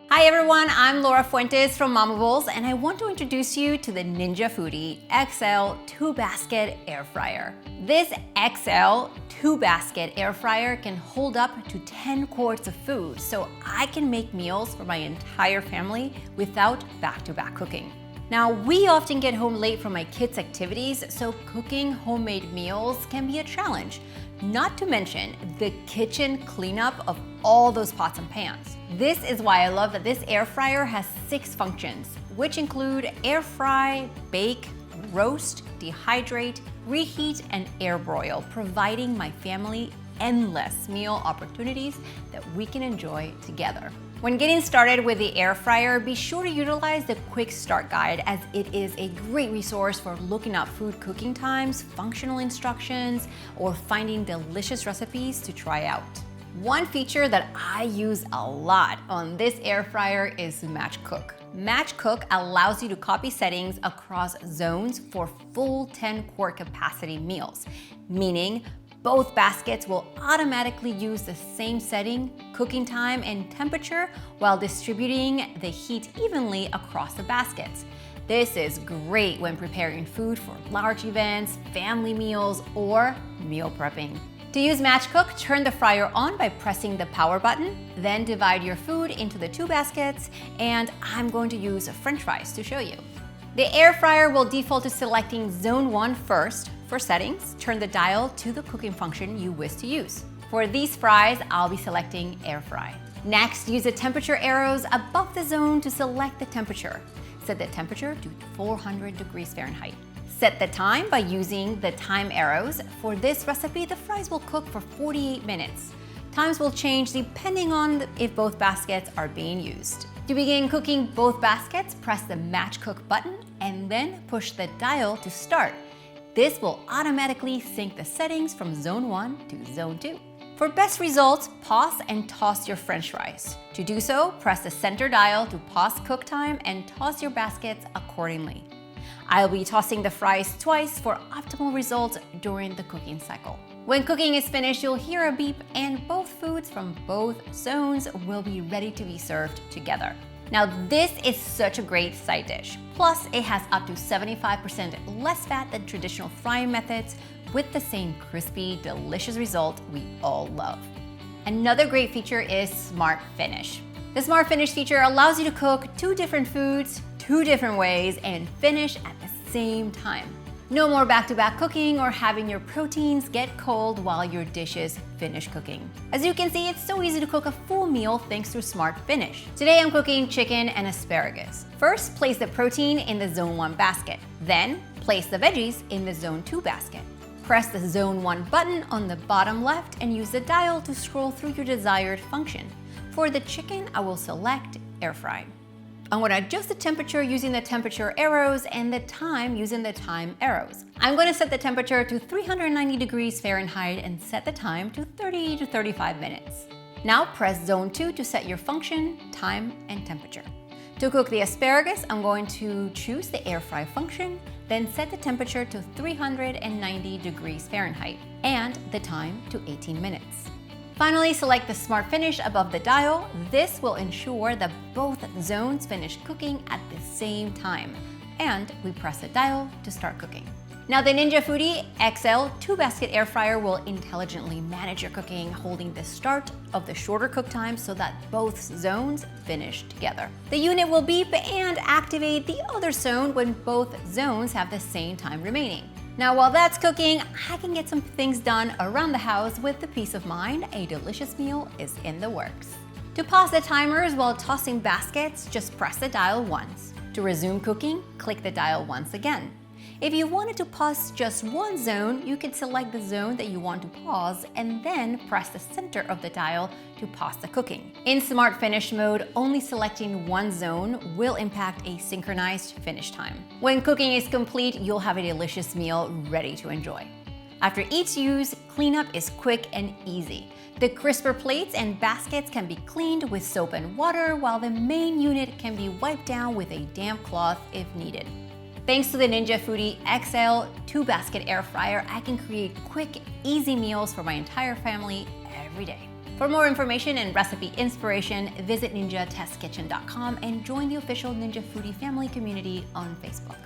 Hi everyone, I'm Laura Fuentes from Mama Bowls, and I want to introduce you to the Ninja Foodi XL 2-basket air fryer. This XL 2-basket air fryer can hold up to 10 quarts of food, so I can make meals for my entire family without back-to-back cooking. Now, we often get home late from my kids' activities, so cooking homemade meals can be a challenge. Not to mention the kitchen cleanup of all those pots and pans. This is why I love that this air fryer has 6 functions, which include air fry, bake, roast, dehydrate, reheat, and air broil, providing my family endless meal opportunities that we can enjoy together. When getting started with the air fryer, be sure to utilize the quick start guide, as it is a great resource for looking up food cooking times, functional instructions, or finding delicious recipes to try out. One feature that I use a lot on this air fryer is Match Cook. Match Cook allows you to copy settings across zones for full 10-quart capacity meals, meaning both baskets will automatically use the same setting, cooking time, and temperature while distributing the heat evenly across the baskets. This is great when preparing food for large events, family meals, or meal prepping. To use Match Cook, turn the fryer on by pressing the power button, then divide your food into the 2 baskets, and I'm going to use French fries to show you. The air fryer will default to selecting Zone 1 first. For settings, turn the dial to the cooking function you wish to use. For these fries, I'll be selecting air fry. Next, use the temperature arrows above the zone to select the temperature. Set the temperature to 400 degrees Fahrenheit. Set the time by using the time arrows. For this recipe, the fries will cook for 48 minutes. Times will change depending on if both baskets are being used. To begin cooking both baskets, press the Match Cook button and then push the dial to start. This will automatically sync the settings from Zone 1 to Zone 2. For best results, pause and toss your French fries. To do so, press the center dial to pause cook time and toss your baskets accordingly. I'll be tossing the fries twice for optimal results during the cooking cycle. When cooking is finished, you'll hear a beep and both foods from both zones will be ready to be served together. Now, this is such a great side dish. Plus, it has up to 75% less fat than traditional frying methods, with the same crispy, delicious result we all love. Another great feature is Smart Finish. The Smart Finish feature allows you to cook 2 different foods 2 different ways and finish at the same time. No more back-to-back cooking or having your proteins get cold while your dishes finish cooking. As you can see, it's so easy to cook a full meal thanks to Smart Finish. Today I'm cooking chicken and asparagus. First, place the protein in the Zone 1 basket. Then, place the veggies in the Zone 2 basket. Press the Zone 1 button on the bottom left and use the dial to scroll through your desired function. For the chicken, I will select air fry. I'm going to adjust the temperature using the temperature arrows and the time using the time arrows. I'm going to set the temperature to 390 degrees Fahrenheit and set the time to 30 to 35 minutes. Now press Zone 2 to set your function, time, and temperature. To cook the asparagus, I'm going to choose the air fry function, then set the temperature to 390 degrees Fahrenheit and the time to 18 minutes. Finally, select the Smart Finish above the dial. This will ensure that both zones finish cooking at the same time. And we press the dial to start cooking. Now, the Ninja Foodi XL 2-basket air fryer will intelligently manage your cooking, holding the start of the shorter cook time so that both zones finish together. The unit will beep and activate the other zone when both zones have the same time remaining. Now, while that's cooking, I can get some things done around the house with the peace of mind a delicious meal is in the works. To pause the timers while tossing baskets, just press the dial once. To resume cooking, click the dial once again. If you wanted to pause just one zone, you could select the zone that you want to pause and then press the center of the dial to pause the cooking. In Smart Finish mode, only selecting one zone will impact a synchronized finish time. When cooking is complete, you'll have a delicious meal ready to enjoy. After each use, cleanup is quick and easy. The crisper plates and baskets can be cleaned with soap and water, while the main unit can be wiped down with a damp cloth if needed. Thanks to the Ninja Foodi XL 2-basket air fryer, I can create quick, easy meals for my entire family every day. For more information and recipe inspiration, visit ninjatestkitchen.com and join the official Ninja Foodi family community on Facebook.